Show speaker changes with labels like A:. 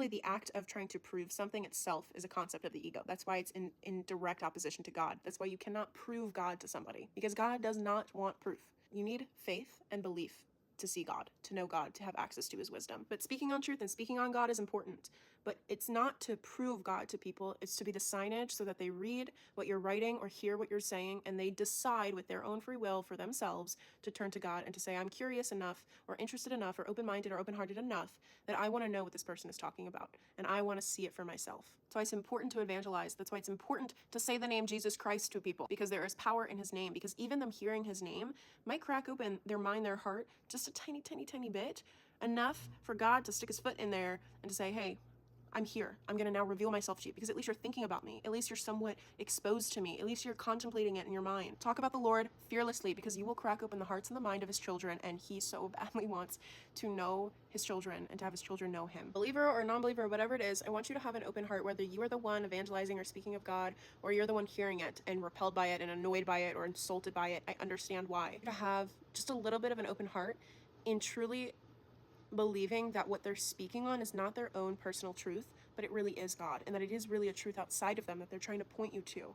A: literally the act of trying to prove something itself is a concept of the ego. That's why it's in direct opposition to God. That's why you cannot prove God to somebody, because God does not want proof. You need faith and belief to see God, to know God, to have access to his wisdom. But speaking on truth and speaking on God is important, but it's not to prove God to people. It's to be the signage so that they read what you're writing or hear what you're saying, and they decide with their own free will for themselves to turn to God and to say, I'm curious enough or interested enough or open-minded or open-hearted enough that I want to know what this person is talking about, and I want to see it for myself. That's why it's important to evangelize. That's why it's important to say the name Jesus Christ to people, because there is power in his name, because even them hearing his name might crack open their mind, their heart, just a tiny bit, enough for God to stick his foot in there and to say, hey, I'm here. I'm going to now reveal myself to you, because at least you're thinking about me. At least you're somewhat exposed to me. At least you're contemplating it in your mind. Talk about the Lord fearlessly, because you will crack open the hearts and the mind of his children, and he so badly wants to know his children and to have his children know him. Believer or non-believer, whatever it is, I want you to have an open heart, whether you are the one evangelizing or speaking of God, or you're the one hearing it and repelled by it and annoyed by it or insulted by it. I understand why. To have just a little bit of an open heart in truly believing that what they're speaking on is not their own personal truth, but it really is God, and that it is really a truth outside of them that they're trying to point you to.